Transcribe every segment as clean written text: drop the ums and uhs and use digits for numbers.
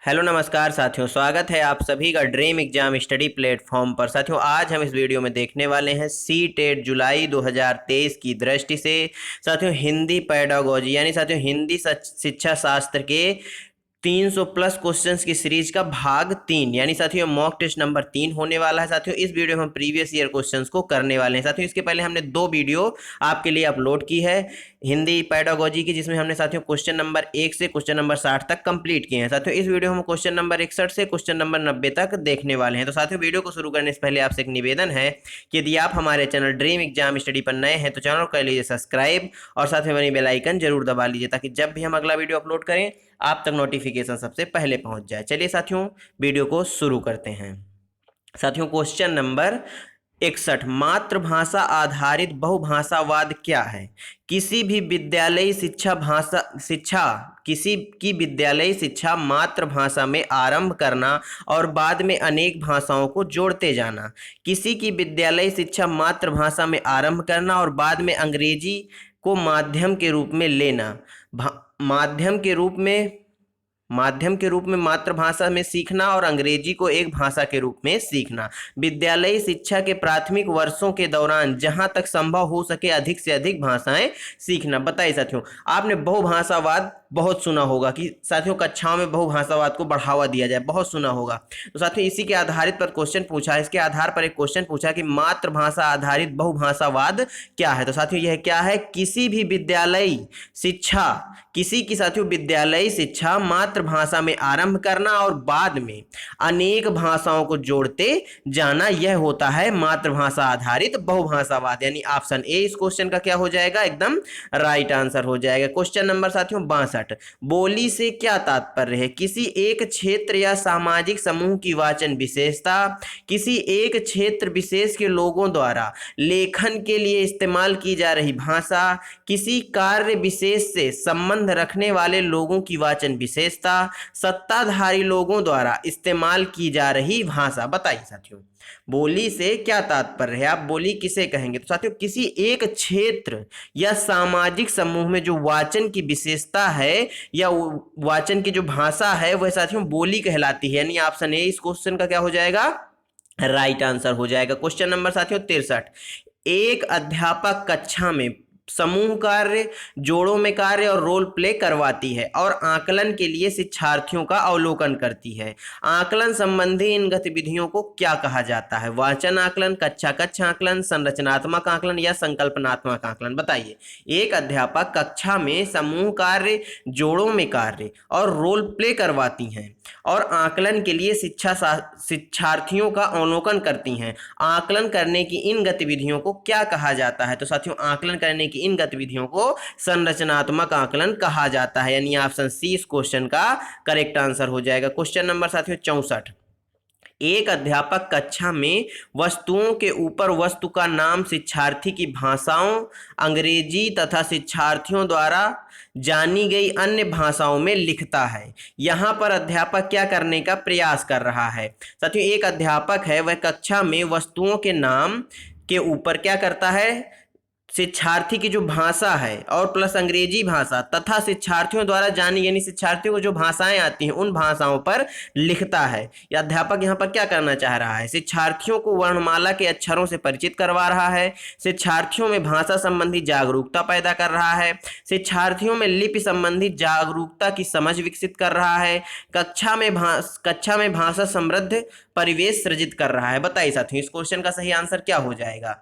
Hello नमस्कार साथियों, स्वागत है आप सभी का ड्रीम एग्जाम स्टडी प्लेटफॉर्म पर। साथियों, आज हम इस वीडियो में देखने वाले हैं सी टेट जुलाई 2023 की दृष्टि से साथियों हिंदी पेडागोजी यानी साथियों हिंदी शिक्षा शास्त्र के 300 प्लस क्वेश्चंस की सीरीज का भाग 3 यानी साथियों मॉक टेस्ट नंबर 3 होने वाला है। साथियों इस वीडियो में हम प्रीवियस ईयर क्वेश्चंस को करने वाले हैं। साथियों इसके पहले हमने 2 वीडियो आपके लिए अपलोड की है हिंदी पेडागोजी की, जिसमें हमने साथियों क्वेश्चन नंबर 1 से क्वेश्चन नंबर 60 तक कंप्लीट किए हैं। साथियों इस वीडियो में हम क्वेश्चन नंबर 61 से क्वेश्चन नंबर 90 तक देखने वाले हैं। तो साथियों वीडियो को शुरू करने से पहले आपसे एक निवेदन है कि यदि आप हमारे चैनल ड्रीम एग्जाम स्टडी पर नए हैं तो चैनल को कर लीजिए सब्सक्राइब और साथ में बनी बेल आइकन जरूर दबा लीजिए, ताकि जब भी हम अगला वीडियो अपलोड करें आप तक नोटिफिकेशन सबसे पहले पहुंच जाए। चलिए साथियों वीडियो को शुरू करते हैं। साथियों क्वेश्चन नंबर 61, मातृभाषा आधारित बहुभाषावाद क्या है? किसी भी विद्यालयी शिक्षा मातृभाषा में आरंभ करना और बाद में अनेक भाषाओं को जोड़ते जाना। किसी की विद्यालयी शिक्षा मातृभाषा में आरंभ करना और बाद में अंग्रेजी को माध्यम के रूप में लेना। माध्यम के रूप में मातृभाषा में सीखना और अंग्रेजी को एक भाषा के रूप में सीखना। विद्यालयी शिक्षा के प्राथमिक वर्षों के दौरान जहां तक संभव हो सके अधिक से अधिक भाषाएं सीखना। बताइए साथियों, आपने बहुभाषावाद बहुत सुना होगा कि साथियों कक्षाओं में बहुभाषावाद को बढ़ावा दिया जाए, बहुत सुना होगा। तो साथियों इसी के आधारित पर क्वेश्चन पूछा है, इसके आधार पर एक क्वेश्चन पूछा कि मातृभाषा आधारित बहुभाषावाद क्या है। तो साथियों यह क्या है? किसी की साथियों विद्यालयी शिक्षा मातृभाषा में आरंभ करना और बाद में अनेक भाषाओं को जोड़ते जाना, यह होता है मातृभाषा आधारित बहुभाषावाद। यानी ऑप्शन ए इस क्वेश्चन का क्या हो जाएगा? एकदम राइट आंसर हो जाएगा। क्वेश्चन नंबर साथियों 62, बोली से क्या तात्पर्य है? किसी एक क्षेत्र या सामाजिक समूह की वाचन विशेषता, किसी एक क्षेत्र विशेष के लोगों द्वारा लेखन के लिए इस्तेमाल की जा रही भाषा, किसी कार्य विशेष से संबंध रखने वाले लोगों की वाचन विशेषता, सत्ताधारी लोगों द्वारा इस्तेमाल की जा रही भाषा। बताइए साथियों बोली से क्या तात्पर्य है? आप बोली किसे कहेंगे? तो साथियों किसी एक क्षेत्र या सामाजिक समूह में जो वाचन की विशेषता है या वाचन की जो भाषा है वह साथियों बोली कहलाती है। यानी ऑप्शन ए इस क्वेश्चन का क्या हो जाएगा? राइट आंसर हो जाएगा। क्वेश्चन नंबर साथियों 63, एक अध्यापक कक्षा में समूह कार्य, जोड़ों में कार्य और रोल प्ले करवाती है और आकलन के लिए शिक्षार्थियों का अवलोकन करती है। आकलन संबंधी इन गतिविधियों को क्या कहा जाता है? वाचन आकलन, कक्षा आकलन, संरचनात्मक आकलन या संकल्पनात्मक आकलन। बताइए। एक अध्यापक कक्षा में समूह कार्य, जोड़ों में कार्य और रोल प्ले करवाती हैं और आकलन के लिए शिक्षार्थियों का अवलोकन करती हैं। आकलन करने की इन गतिविधियों को क्या कहा जाता है? तो साथियों आकलन करने की इन गतिविधियों को संरचनात्मक आकलन कहा जाता है। यानी ऑप्शन सी इस क्वेश्चन का करेक्ट आंसर हो जाएगा। क्वेश्चन नंबर साथियों 64, एक अध्यापक कक्षा में वस्तुओं के ऊपर वस्तु का नाम शिक्षार्थी की भाषाओं, अंग्रेजी तथा शिक्षार्थियों द्वारा जानी गई अन्य भाषाओं में लिखता है। यहाँ पर अध्यापक क्या करने का प्रयास कर रहा है? साथियों एक अध्यापक है, वह कक्षा में वस्तुओं के नाम के ऊपर क्या करता है? शिक्षार्थी की जो भाषा है और प्लस अंग्रेजी भाषा तथा शिक्षार्थियों द्वारा जानी, यानी शिक्षार्थियों को जो भाषाएं आती हैं उन भाषाओं पर लिखता है। या अध्यापक यहाँ पर क्या करना चाह रहा है? शिक्षार्थियों को वर्णमाला के अक्षरों से परिचित करवा रहा है, शिक्षार्थियों में भाषा संबंधी जागरूकता पैदा कर रहा है, शिक्षार्थियों में लिपि संबंधी जागरूकता की समझ विकसित कर रहा है, कक्षा में भाषा समृद्ध परिवेश सृजित कर रहा है। बताइए साथियों इस क्वेश्चन का सही आंसर क्या हो जाएगा?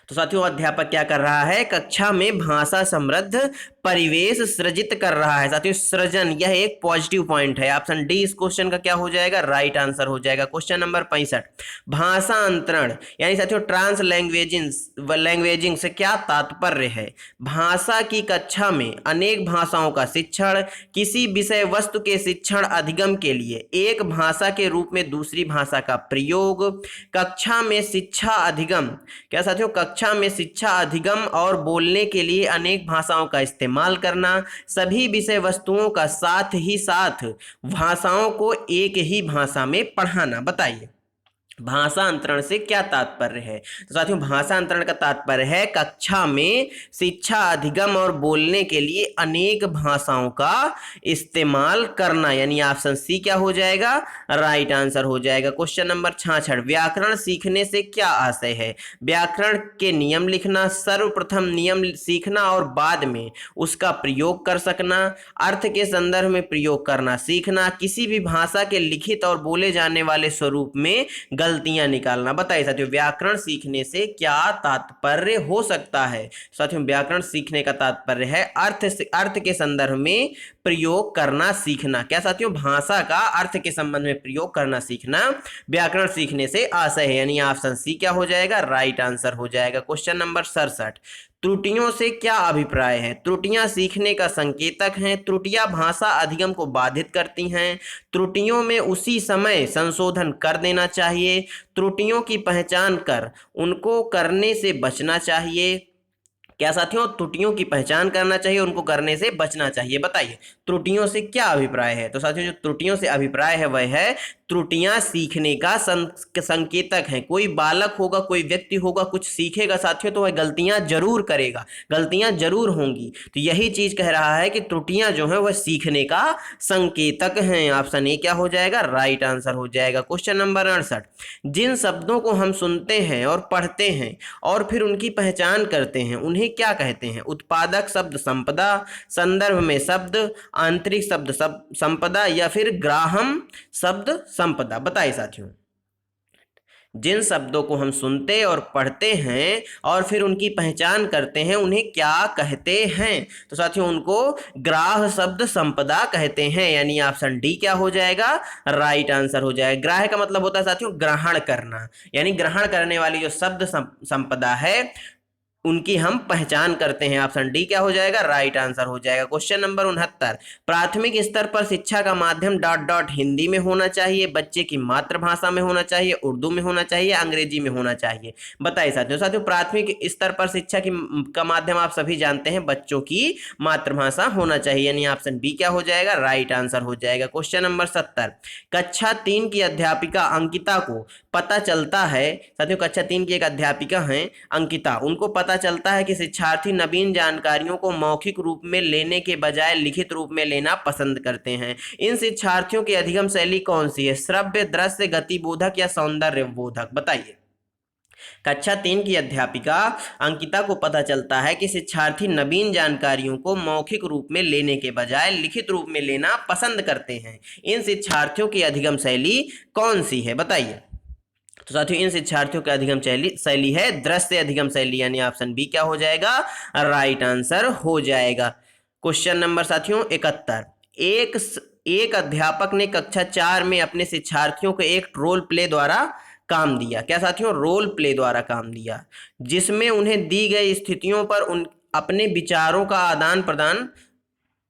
तो साथियों अध्यापक क्या कर रहा है? कक्षा में भाषा समृद्ध परिवेश सृजित कर रहा है। साथियों सृजन यह एक पॉजिटिव पॉइंट है। ऑप्शन डी इस क्वेश्चन का क्या हो जाएगा? राइट आंसर हो जाएगा। क्वेश्चन नंबर 65, भाषा अंतरण यानी साथियों ट्रांस लैंग्वेजिंग से क्या तात्पर्य है? भाषा की कक्षा में अनेक भाषाओं का शिक्षण, किसी विषय वस्तु के शिक्षण अधिगम के लिए एक भाषा के रूप में दूसरी भाषा का प्रयोग, कक्षा में शिक्षा अधिगम, क्या साथियों कक्षा में शिक्षा अधिगम और बोलने के लिए अनेक भाषाओं का इस्तेमाल करना, सभी विषय वस्तुओं का साथ ही साथ भाषाओं को एक ही भाषा में पढ़ाना। बताइए भाषांतरण से क्या तात्पर्य है? तो साथियों भाषांतरण का तात्पर्य है कक्षा में शिक्षा अधिगम और बोलने के लिए अनेक भाषाओं का इस्तेमाल करना, यानी ऑप्शन सी क्या हो जाएगा? राइट आंसर हो जाएगा। क्वेश्चन नंबर 66, व्याकरण सीखने से क्या आशय है? व्याकरण के नियम लिखना, सर्वप्रथम नियम सीखना और बाद में उसका प्रयोग कर सकना, अर्थ के संदर्भ में प्रयोग करना सीखना, किसी भी भाषा के लिखित और बोले जाने वाले स्वरूप में गलतियां निकालना। बताइए साथियों व्याकरण सीखने से क्या तात्पर्य हो सकता है? साथियों व्याकरण सीखने का तात्पर्य है अर्थ के संदर्भ में प्रयोग करना सीखना। क्या साथियों? भाषा का अर्थ के संबंध में प्रयोग करना सीखना व्याकरण सीखने से आशय है, यानी ऑप्शन सी क्या हो जाएगा? राइट आंसर हो जाएगा। क्वेश्चन नंबर 67, त्रुटियों से क्या अभिप्राय है? त्रुटियां सीखने का संकेतक हैं, त्रुटियां भाषा अधिगम को बाधित करती हैं, त्रुटियों में उसी समय संशोधन कर देना चाहिए, त्रुटियों की पहचान कर उनको करने से बचना चाहिए। क्या साथियों? त्रुटियों की पहचान करना चाहिए, उनको करने से बचना चाहिए। बताइए त्रुटियों से क्या अभिप्राय है? तो साथियों जो त्रुटियों से अभिप्राय है वह है त्रुटियां सीखने का संकेतक हैं। कोई बालक होगा, कोई व्यक्ति होगा, कुछ सीखेगा साथियों तो वह गलतियां जरूर करेगा, गलतियां जरूर होंगी। तो यही चीज कह रहा है कि त्रुटियां जो है वह सीखने का संकेतक हैं। ऑप्शन ए क्या हो जाएगा? राइट आंसर हो जाएगा। क्वेश्चन नंबर 68, जिन शब्दों को हम सुनते हैं और पढ़ते हैं और फिर उनकी पहचान करते हैं उन्हें क्या कहते हैं? उत्पादक शब्द संपदा, संदर्भ में शब्द, आंतरिक शब्द संपदा या फिर ग्राहम शब्द संपदा। बताइए साथियों जिन शब्दों को हम सुनते और पढ़ते हैं और फिर उनकी पहचान करते हैं उन्हें क्या कहते हैं? तो साथियों उनको ग्राह शब्द संपदा कहते हैं, यानी ऑप्शन डी क्या हो जाएगा? राइट आंसर हो जाएगा। ग्राह का मतलब होता है साथियों ग्रहण करना, यानी ग्रहण करने वाली जो शब्द संपदा है उनकी हम पहचान करते हैं। ऑप्शन डी क्या हो जाएगा? राइट आंसर हो जाएगा। क्वेश्चन नंबर 69, प्राथमिक स्तर पर शिक्षा का माध्यम डॉट डॉट हिंदी में होना चाहिए, बच्चे की मातृभाषा में होना चाहिए, उर्दू में होना चाहिए, अंग्रेजी में होना चाहिए। बताइए साथियों प्राथमिक स्तर पर शिक्षा का माध्यम आप सभी जानते हैं बच्चों की मातृभाषा होना चाहिए, यानी ऑप्शन बी क्या हो जाएगा? राइट आंसर हो जाएगा। क्वेश्चन नंबर 70, कक्षा 3 की अध्यापिका अंकिता को पता चलता है, साथियों कक्षा 3 की एक अध्यापिका हैं अंकिता, उनको पता चलता है कि शिक्षार्थी नवीन जानकारियों को मौखिक रूप में लेने के बजाय लिखित रूप में लेना पसंद करते हैं। इन शिक्षार्थियों की अधिगम शैली कौन सी है? श्रव्य, दृश्य, गतिबोधक या सौंदर्य बोधक? बताइए कक्षा 3 की अध्यापिका अंकिता को पता चलता है कि शिक्षार्थी नवीन जानकारियों को मौखिक रूप में लेने के बजाय लिखित रूप में लेना पसंद करते हैं। इन शिक्षार्थियों की अधिगम शैली कौन सी है? बताइए। तो साथियों इन शिक्षार्थियों की अधिगम शैली है दृश्य अधिगम शैली, यानी ऑप्शन बी क्या हो जाएगा? राइट आंसर हो जाएगा। क्वेश्चन नंबर साथियों 71, एक अध्यापक ने कक्षा 4 में अपने शिक्षार्थियों को एक रोल प्ले द्वारा काम दिया। क्या साथियों? रोल प्ले द्वारा काम दिया, जिसमें उन्हें दी गई स्थितियों पर अपने विचारों का आदान प्रदान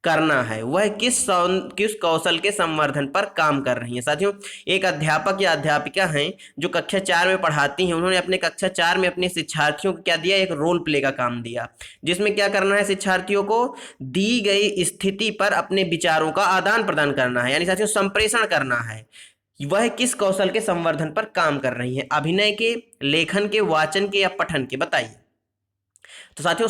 करना है। वह किस कौशल के संवर्धन पर काम कर रही है? साथियों एक अध्यापक या अध्यापिका हैं जो कक्षा 4 में पढ़ाती हैं, उन्होंने अपने कक्षा 4 में अपने शिक्षार्थियों को क्या दिया? एक रोल प्ले का काम दिया, जिसमें क्या करना है? शिक्षार्थियों को दी गई स्थिति पर अपने विचारों का आदान प्रदान करना है, यानी साथियों संप्रेषण करना है। वह किस कौशल के संवर्धन पर काम कर रही है? अभिनय के, लेखन के, वाचन के या पठन के? बताइए। तो साथियों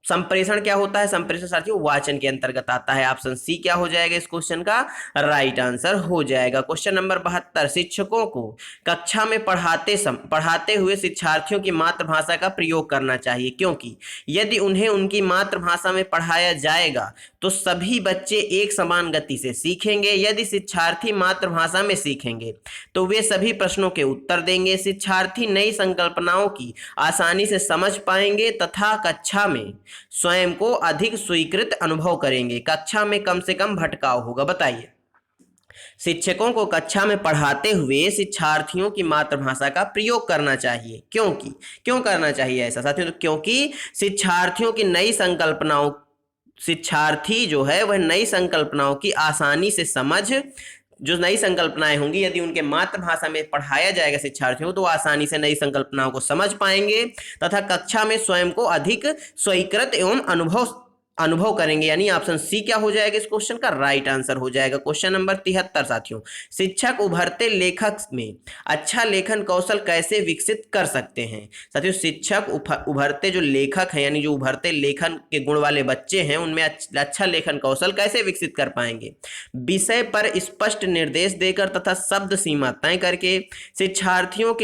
संप्रेषण क्या होता है? संप्रेषण साथियों वाचन के अंतर्गत आता है। ऑप्शन सी क्या हो जाएगा इस क्वेश्चन का? राइट आंसर हो जाएगा। क्वेश्चन नंबर 72, शिक्षकों को कक्षा में पढ़ाते हुए शिक्षार्थियों की मातृभाषा का प्रयोग करना चाहिए, क्योंकि यदि उन्हें उनकी मातृभाषा में पढ़ाया जाएगा तो सभी बच्चे एक समान गति से सीखेंगे। यदि शिक्षार्थी मातृभाषा में सीखेंगे तो वे सभी प्रश्नों के उत्तर देंगे, शिक्षार्थी नई संकल्पनाओं की आसानी से समझ पाएंगे तथा कक्षा में स्वयं को अधिक स्वीकृत अनुभव करेंगे। कक्षा में कम से कम भटकाव होगा। बताइए शिक्षकों को कक्षा में पढ़ाते हुए शिक्षार्थियों की मातृभाषा का प्रयोग करना चाहिए, क्यों करना चाहिए ऐसा साथियों? तो क्योंकि शिक्षार्थी जो है वह नई संकल्पनाओं की आसानी से समझ, जो नई संकल्पनाएं होंगी यदि उनके मातृभाषा में पढ़ाया जाएगा शिक्षार्थियों को तो आसानी से नई संकल्पनाओं को समझ पाएंगे तथा कक्षा में स्वयं को अधिक स्वीकृत एवं अनुभव करेंगे, यानी ऑप्शन सी क्या हो जाएगा इस क्वेश्चन का राइट आंसर हो जाएगा। क्वेश्चन नंबर 73 साथियों, शिक्षक उभरते लेखक में अच्छा लेखन कौशल कैसे विकसित कर सकते हैं। साथियों शिक्षक उभरते जो लेखक हैं यानी जो उभरते लेखन के गुण वाले बच्चे हैं उनमें अच्छा लेखन कौशल कैसे विकसित कर पाएंगे। विषय पर स्पष्ट निर्देश देकर तथा शब्द सीमा तय करके, शिक्षार्थियों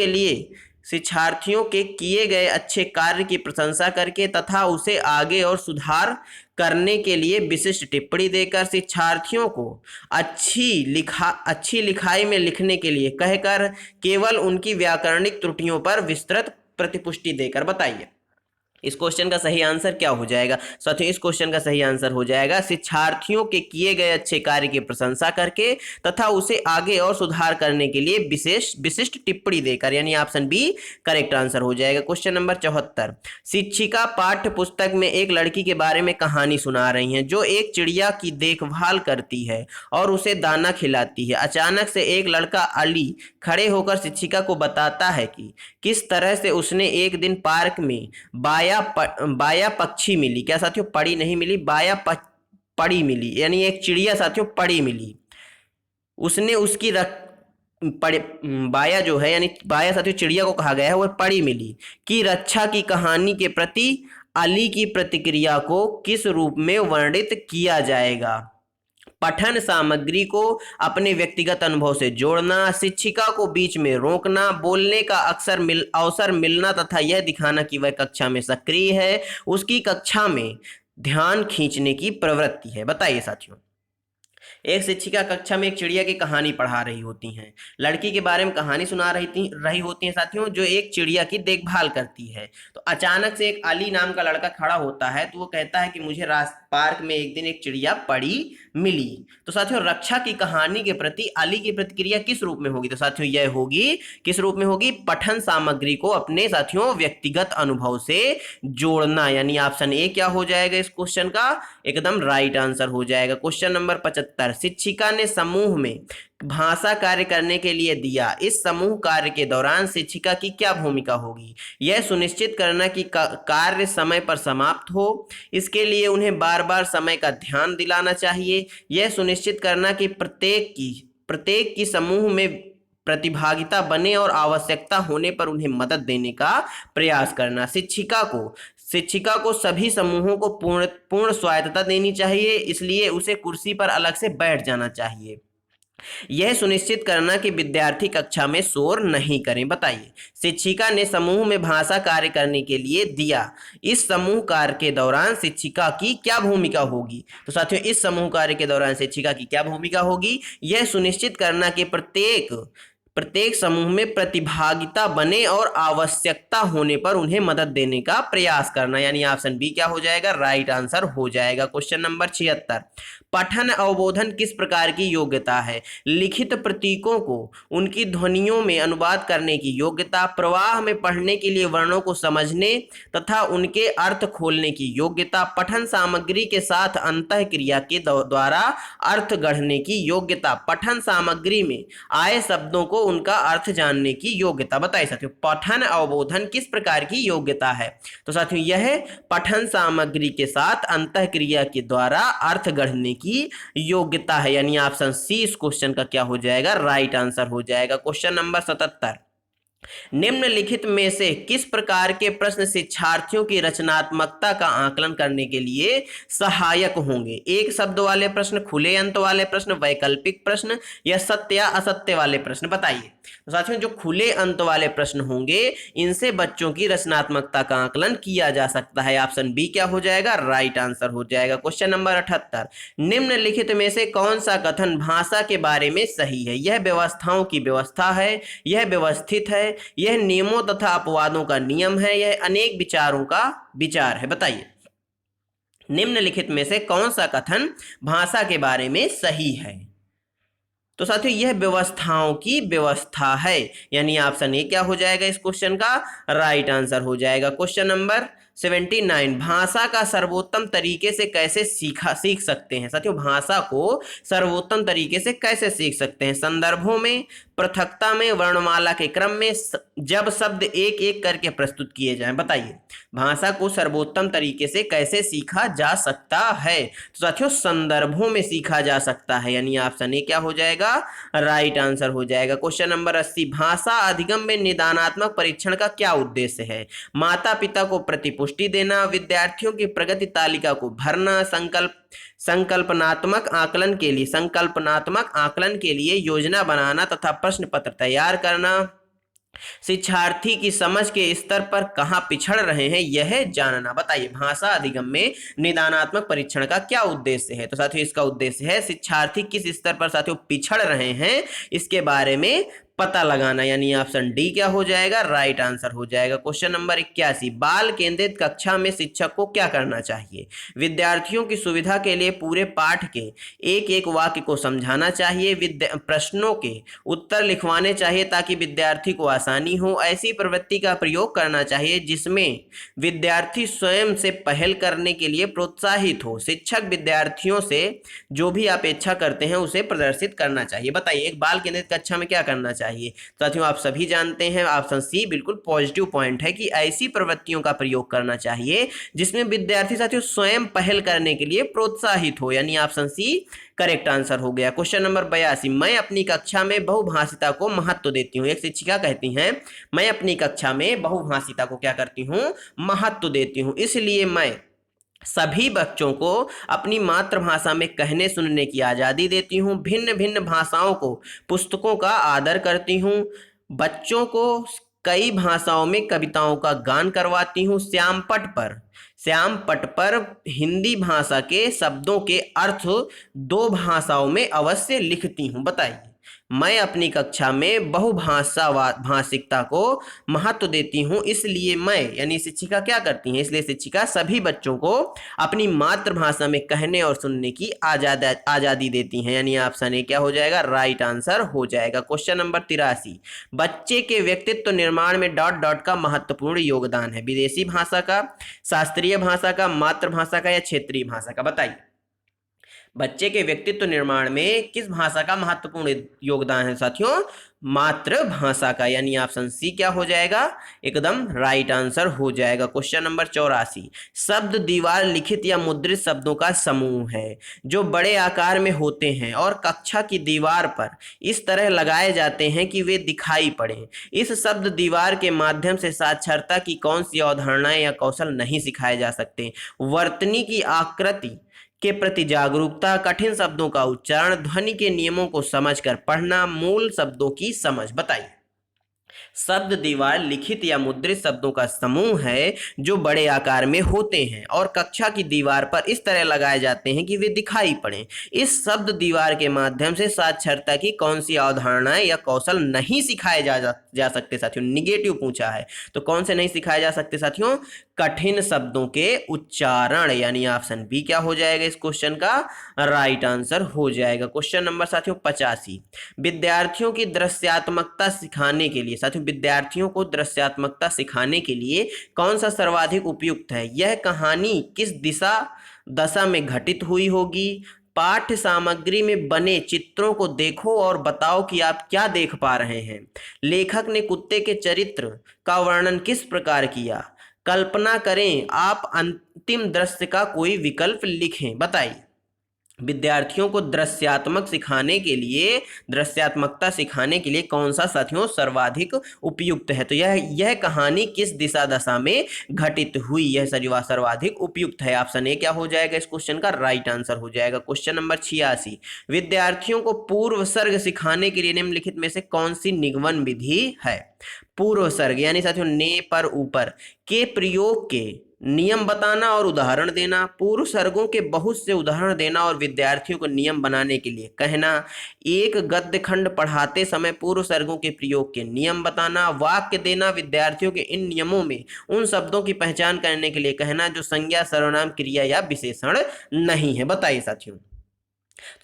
के किए गए अच्छे कार्य की प्रशंसा करके तथा उसे आगे और सुधार करने के लिए विशिष्ट टिप्पणी देकर, शिक्षार्थियों को अच्छी लिखाई में लिखने के लिए कहकर, केवल उनकी व्याकरणिक त्रुटियों पर विस्तृत प्रतिपुष्टि देकर। बताइए इस क्वेश्चन का सही आंसर क्या हो जाएगा। साथियों इस क्वेश्चन का सही आंसर हो जाएगा शिक्षार्थियों के किए गए अच्छे कार्य की प्रशंसा करके तथा उसे आगे और सुधार करने के लिए विशिष्ट टिप्पणी देकर, यानी ऑप्शन बी करेक्ट आंसर हो जाएगा। क्वेश्चन नंबर 74, शिक्षिका पाठ्य पुस्तक में एक लड़की के बारे में कहानी सुना रही हैं जो एक चिड़िया की देखभाल करती है और उसे दाना खिलाती है। अचानक से एक लड़का अली खड़े होकर शिक्षिका को बताता है कि किस तरह से उसने एक दिन पार्क में बाया पक्षी मिली। क्या साथियों, पड़ी नहीं मिली, पड़ी मिली, यानी एक चिड़िया साथियों पड़ी मिली। उसने उसकी बाया जो है यानी बाया साथियों चिड़िया को कहा गया है, वह पड़ी मिली की रक्षा की कहानी के प्रति अली की प्रतिक्रिया को किस रूप में वर्णित किया जाएगा। पठन सामग्री को अपने व्यक्तिगत अनुभव से जोड़ना, शिक्षिका को बीच में रोकना, बोलने का अवसर मिलना तथा यह दिखाना कि वह कक्षा में सक्रिय है, उसकी कक्षा में ध्यान खींचने की प्रवृत्ति है। बताइए साथियों, एक शिक्षिका कक्षा में एक चिड़िया की कहानी पढ़ा रही होती हैं, लड़की के बारे में कहानी सुना रही होती हैं साथियों जो एक चिड़िया की देखभाल करती है। तो अचानक से एक अली नाम का लड़का खड़ा होता है, तो वो कहता है कि मुझे पार्क में एक दिन एक चिड़िया पड़ी मिली। तो साथियों रक्षा की कहानी के प्रति अली की प्रतिक्रिया किस रूप में होगी। तो साथियों यह होगी किस रूप में होगी, पठन सामग्री को अपने साथियों व्यक्तिगत अनुभव से जोड़ना, यानी ऑप्शन ए क्या हो जाएगा इस क्वेश्चन का एकदम राइट आंसर हो जाएगा। क्वेश्चन नंबर 75, शिक्षिका ने समूह में भाषा कार्य करने के लिए दिया। इस समूह कार्य के दौरान शिक्षिका की क्या भूमिका होगी। यह सुनिश्चित करना कि कार्य समय पर समाप्त हो, इसके लिए उन्हें बार बार समय का ध्यान दिलाना चाहिए। यह सुनिश्चित करना कि प्रत्येक की समूह में प्रतिभागिता बने और आवश्यकता होने पर उन्हें मदद देने का प्रयास करना। शिक्षिका को सभी समूहों को पूर्ण स्वायत्तता देनी चाहिए, इसलिए उसे कुर्सी पर अलग से बैठ जाना चाहिए। यह सुनिश्चित करना कि विद्यार्थी कक्षा में शोर नहीं करें। बताइए शिक्षिका ने समूह में भाषा कार्य करने के लिए दिया, इस समूह कार्य के दौरान शिक्षिका की क्या भूमिका होगी। तो साथियों इस समूह कार्य के दौरान शिक्षिका की क्या भूमिका होगी, यह सुनिश्चित करना कि प्रत्येक समूह में प्रतिभागिता बने और आवश्यकता होने पर उन्हें मदद देने का प्रयास करना, यानी ऑप्शन बी क्या हो जाएगा राइट आंसर हो जाएगा। क्वेश्चन नंबर 76, पठन अवबोधन किस प्रकार की योग्यता है। लिखित प्रतीकों को उनकी ध्वनियों में अनुवाद करने की योग्यता, प्रवाह में पढ़ने के लिए वर्णों को समझने तथा उनके अर्थ खोलने की योग्यता, पठन सामग्री के साथ अंतःक्रिया के द्वारा अर्थ गढ़ने की योग्यता, पठन सामग्री में आए शब्दों को उनका अर्थ जानने की योग्यता। बताइए साथियों पठन अवबोधन किस प्रकार की योग्यता है। तो साथियों यह पठन सामग्री के साथ अंतःक्रिया के द्वारा अर्थ गढ़ने की योग्यता है, यानी ऑप्शन सी इस क्वेश्चन का क्या हो जाएगा राइट आंसर हो जाएगा। क्वेश्चन नंबर 77, निम्नलिखित में से किस प्रकार के प्रश्न शिक्षार्थियों की रचनात्मकता का आकलन करने के लिए सहायक होंगे। एक शब्द वाले प्रश्न, खुले अंत वाले प्रश्न, वैकल्पिक प्रश्न या सत्य या असत्य वाले प्रश्न। बताइए तो साथियों जो खुले अंत वाले प्रश्न होंगे इनसे बच्चों की रचनात्मकता का आकलन किया जा सकता है। ऑप्शन बी क्या हो जाएगा राइट आंसर हो जाएगा। क्वेश्चन नंबर 78, निम्नलिखित में से कौन सा कथन भाषा के बारे में सही है। यह व्यवस्थाओं की व्यवस्था है, यह व्यवस्थित है, यह नियमों तथा अपवादों का नियम है, यह अनेक विचारों का विचार है। बताइए निम्नलिखित में से कौन सा कथन भाषा के बारे में सही है। तो साथियों यह व्यवस्थाओं की व्यवस्था है, यानी ऑप्शन ए क्या हो जाएगा इस क्वेश्चन का राइट आंसर हो जाएगा। क्वेश्चन नंबर 79, भाषा का सर्वोत्तम तरीके से कैसे सीख सकते हैं। साथियों भाषा को सर्वोत्तम तरीके से कैसे सीख सकते हैं। संदर्भों में, पृथकता में वर्णमाला के क्रम में जब शब्द एक एक करके प्रस्तुत किए जाएं। बताइए भाषा को सर्वोत्तम तरीके से कैसे सीखा जा सकता है? तो साथियों संदर्भों में सीखा जा सकता है, यानी ऑप्शन ए क्या हो जाएगा? राइट आंसर हो जाएगा। क्वेश्चन नंबर 80, भाषा अधिगम में निदानात्मक परीक्षण का क्या उद्देश्य है? माता पिता को प्रतिपुष्टि देना, विद्यार्थियों की प्रगति तालिका को भरना, संकल्पनात्मक आकलन के लिए योजना बनाना तथा प्रश्न पत्र तैयार करना, शिक्षार्थी की समझ के स्तर पर कहां पिछड़ रहे हैं यह जानना। बताइए भाषा अधिगम में निदानात्मक परीक्षण का क्या उद्देश्य है? तो साथियों इसका उद्देश्य है शिक्षार्थी किस स्तर पर साथियों पिछड़ रहे हैं इसके बारे में पता लगाना, यानी ऑप्शन डी क्या हो जाएगा? राइट आंसर हो जाएगा। क्वेश्चन नंबर 81, बाल केंद्रित कक्षा में शिक्षक को क्या करना चाहिए? विद्यार्थियों की सुविधा के लिए पूरे पाठ के एक एक वाक्य को समझाना चाहिए, प्रश्नों के उत्तर लिखवाने चाहिए ताकि विद्यार्थी को आसानी हो, ऐसी प्रवृत्ति का प्रयोग करना चाहिए जिसमें विद्यार्थी स्वयं से पहल करने के लिए प्रोत्साहित हो, शिक्षक विद्यार्थियों से जो भी अपेक्षा करते हैं उसे प्रदर्शित करना चाहिए। बताइए एक बाल केंद्रित कक्षा में क्या करना चाहिए? साथियों आप सभी जानते हैं ऑप्शन सी बिल्कुल पॉजिटिव पॉइंट है कि ऐसी प्रवृत्तियों का प्रयोग करना चाहिए जिसमें विद्यार्थी साथियों स्वयं पहल करने के लिए प्रोत्साहित हो, यानी ऑप्शन सी करेक्ट आंसर हो गया। क्वेश्चन नंबर 82, मैं अपनी कक्षा में बहुभाषिता को महत्व देती हूँ। एक शिक्षिका कहती हैं मैं अपनी कक्षा में बहुभाषिता को क्या करती हूँ? महत्व देती हूँ, इसलिए मैं सभी बच्चों को अपनी मातृभाषा में कहने सुनने की आज़ादी देती हूँ, भिन्न भिन्न भाषाओं को पुस्तकों का आदर करती हूँ, बच्चों को कई भाषाओं में कविताओं का गान करवाती हूँ, श्याम पट पर हिंदी भाषा के शब्दों के अर्थ दो भाषाओं में अवश्य लिखती हूँ। बताइए मैं अपनी कक्षा में भाषिकता को महत्व देती हूँ, इसलिए मैं, यानी शिक्षिका क्या करती हैं? इसलिए शिक्षिका सभी बच्चों को अपनी मातृभाषा में कहने और सुनने की आज़ादी देती हैं, यानी ऑप्शन ए क्या हो जाएगा? राइट आंसर हो जाएगा। क्वेश्चन नंबर 83, बच्चे के व्यक्तित्व निर्माण में डॉट डॉट का महत्वपूर्ण योगदान है? विदेशी भाषा का, शास्त्रीय भाषा का, मातृभाषा का या क्षेत्रीय भाषा का? बताइए बच्चे के व्यक्तित्व निर्माण में किस भाषा का महत्वपूर्ण योगदान है? साथियों मातृभाषा का, यानी ऑप्शन सी क्या हो जाएगा? एकदम राइट आंसर हो जाएगा। क्वेश्चन नंबर 84, शब्द दीवार लिखित या मुद्रित शब्दों का समूह है जो बड़े आकार में होते हैं और कक्षा की दीवार पर इस तरह लगाए जाते हैं कि वे दिखाई पड़े। इस शब्द दीवार के माध्यम से साक्षरता की कौन सी अवधारणाएं या कौशल नहीं सिखाए जा सकते? वर्तनी की आकृति के प्रति जागरूकता, कठिन शब्दों का उच्चारण, ध्वनि के नियमों को समझकर पढ़ना, मूल शब्दों की समझ। बताइए शब्द दीवार लिखित या मुद्रित शब्दों का समूह है जो बड़े आकार में होते हैं और कक्षा की दीवार पर इस तरह लगाए जाते हैं कि वे दिखाई पड़े। इस शब्द दीवार के माध्यम से साक्षरता की कौन सी अवधारणाएं या कौशल नहीं सिखाए जा सकते? साथियों निगेटिव पूछा है, तो कौन से नहीं सिखाए जा सकते साथियों? कठिन शब्दों के उच्चारण, यानी ऑप्शन बी क्या हो जाएगा इस क्वेश्चन का? राइट आंसर हो जाएगा। क्वेश्चन नंबर साथियों 85, विद्यार्थियों की दृश्यात्मकता सिखाने के लिए, साथियों विद्यार्थियों को दृश्यात्मकता सिखाने के लिए कौन सा सर्वाधिक उपयुक्त है? यह कहानी किस दशा में घटित हुई होगी? पाठ्य सामग्री में बने चित्रों को देखो और बताओ कि आप क्या देख पा रहे हैं। लेखक ने कुत्ते के चरित्र का वर्णन किस प्रकार किया? कल्पना करें, आप अंतिम दृश्य का कोई विकल्प लिखें। बताइए विद्यार्थियों को दृश्यात्मकता सिखाने के लिए कौन सा साथियों सर्वाधिक उपयुक्त है? तो यह कहानी किस दशा में घटित हुई, यह सर्वाधिक उपयुक्त है। ऑप्शन ए क्या हो जाएगा इस क्वेश्चन का? राइट आंसर हो जाएगा। क्वेश्चन नंबर 86, विद्यार्थियों को पूर्व सर्ग सिखाने के लिए निम्नलिखित में से कौन सी निगमन विधि है? पूर्व सर्ग यानी साथियों ने पर ऊपर के प्रयोग के नियम बताना और उदाहरण देना, पूर्व सर्गों के बहुत से उदाहरण देना और विद्यार्थियों को नियम बनाने के लिए कहना, एक गद्य खंड पढ़ाते समय पूर्व सर्गों के प्रयोग के नियम बताना, वाक्य देना, विद्यार्थियों के इन नियमों में उन शब्दों की पहचान करने के लिए कहना जो संज्ञा, सर्वनाम, क्रिया या विशेषण नहीं है। बताइए साथियों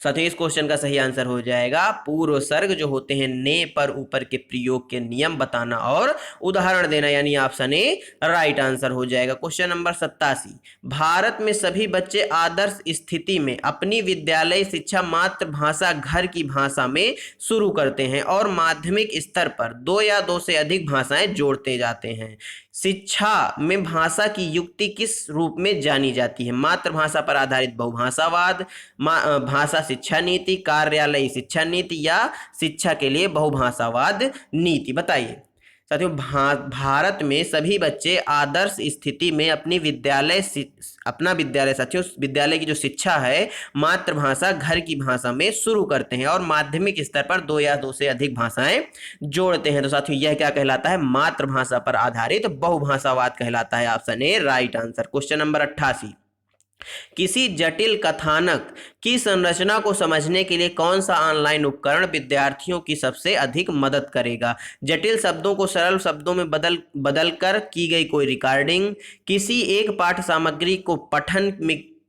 साथियों इस क्वेश्चन का सही आंसर हो जाएगा पूर्व सर्ग जो होते हैं ने पर ऊपर के प्रयोग के नियम बताना और उदाहरण देना, यानी ऑप्शन ए राइट आंसर हो जाएगा। क्वेश्चन नंबर 87, भारत में सभी बच्चे आदर्श स्थिति में अपनी विद्यालय शिक्षा मातृभाषा घर की भाषा में शुरू करते हैं और माध्यमिक स्तर पर दो या दो से अधिक भाषाएं जोड़ते जाते हैं। शिक्षा में भाषा की युक्ति किस रूप में जानी जाती है? मातृभाषा पर आधारित बहुभाषावाद, भाषा शिक्षा नीति, कार्यालयी शिक्षा नीति या शिक्षा के लिए बहुभाषावाद नीति। बताइए साथियों, भारत में सभी बच्चे आदर्श स्थिति में अपना विद्यालय साथियों विद्यालय की जो शिक्षा है मातृभाषा घर की भाषा में शुरू करते हैं और माध्यमिक स्तर पर दो या दो से अधिक भाषाएं जोड़ते हैं। तो साथियों यह क्या कहलाता है? मातृभाषा पर आधारित बहुभाषावाद कहलाता है। Option A right answer. Question number 88, किसी जटिल कथानक की संरचना को समझने के लिए कौन सा ऑनलाइन उपकरण विद्यार्थियों की सबसे अधिक मदद करेगा? जटिल शब्दों को सरल शब्दों में बदलकर की गई कोई रिकॉर्डिंग, किसी एक पाठ्य सामग्री को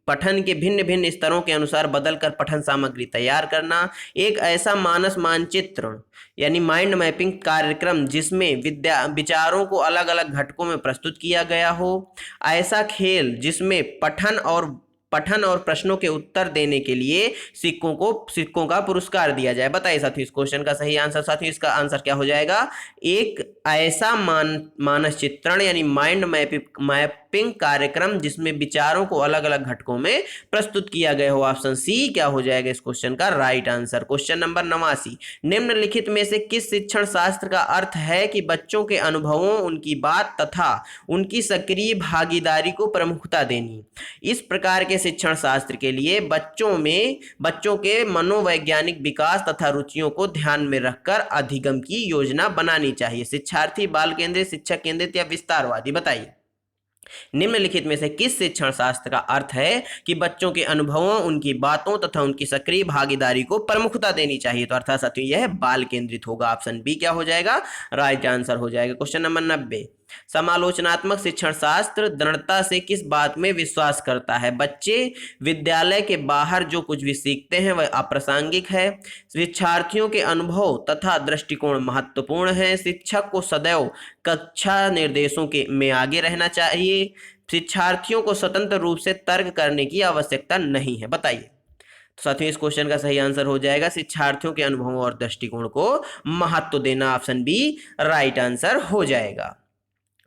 पठन के भिन्न भिन्न स्तरों के अनुसार बदलकर पठन सामग्री तैयार करना, एक ऐसा मानस मानचित्र यानी माइंड मैपिंग कार्यक्रम जिसमें विचारों को अलग अलग घटकों में प्रस्तुत किया गया हो, ऐसा खेल जिसमें पठन और प्रश्नों के उत्तर देने के लिए सिक्कों का पुरस्कार दिया जाए। बताइए साथियों इस क्वेश्चन का सही आंसर। साथियों इसका आंसर क्या हो जाएगा? एक ऐसा मानस चित्रण यानी माइंड मैपिंग कार्यक्रम जिसमें विचारों को अलग अलग घटकों में प्रस्तुत किया गया हो। ऑप्शन सी क्या हो जाएगा इस क्वेश्चन का राइट आंसर। क्वेश्चन नंबर 89, निम्नलिखित में से किस शिक्षण शास्त्र का अर्थ है कि बच्चों के अनुभवों, उनकी बात तथा उनकी सक्रिय भागीदारी को प्रमुखता देनी? इस प्रकार के शिक्षण शास्त्र के लिए बच्चों के मनोवैज्ञानिक विकास तथा रुचियों को ध्यान में रखकर अधिगम की योजना बनानी चाहिए। शिक्षार्थी, बाल केंद्रित, शिक्षक केंद्रित या विस्तारवादी? बताइए निम्नलिखित में से किस शिक्षण शास्त्र का अर्थ है कि बच्चों के अनुभवों, उनकी बातों तथा उनकी सक्रिय भागीदारी को प्रमुखता देनी चाहिए? तो अर्थात साथियों यह बाल केंद्रित होगा। ऑप्शन बी क्या हो जाएगा? राइट आंसर हो जाएगा। क्वेश्चन नंबर 90, समालोचनात्मक शिक्षण शास्त्र दृढ़ता से किस बात में विश्वास करता है? बच्चे विद्यालय के बाहर जो कुछ भी सीखते हैं वह अप्रासंगिक है, शिक्षार्थियों के अनुभव तथा दृष्टिकोण महत्वपूर्ण है, शिक्षक को सदैव कक्षा निर्देशों में आगे रहना चाहिए, शिक्षार्थियों को स्वतंत्र रूप से तर्क करने की आवश्यकता नहीं है। बताइए। तो साथियों इस क्वेश्चन का सही आंसर हो जाएगा शिक्षार्थियों के अनुभवों और दृष्टिकोण को महत्व देना। ऑप्शन बी राइट आंसर हो जाएगा।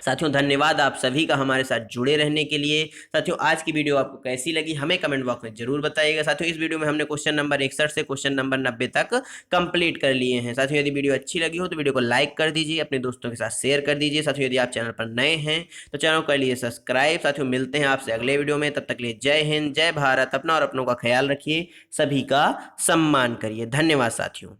साथियों धन्यवाद आप सभी का हमारे साथ जुड़े रहने के लिए। साथियों आज की वीडियो आपको कैसी लगी हमें कमेंट बॉक्स में जरूर बताइएगा। साथियों इस वीडियो में हमने क्वेश्चन नंबर 61 से क्वेश्चन नंबर 90 तक कंप्लीट कर लिए हैं। साथियों यदि वीडियो अच्छी लगी हो तो वीडियो को लाइक कर दीजिए, अपने दोस्तों के साथ शेयर कर दीजिए। साथियों यदि आप चैनल पर नए हैं तो चैनल को कर लीजिए सब्सक्राइब। साथियों मिलते हैं आपसे अगले वीडियो में, तब तक के लिए जय हिंद, जय भारत। अपना और अपनों का ख्याल रखिए, सभी का सम्मान करिए। धन्यवाद साथियों।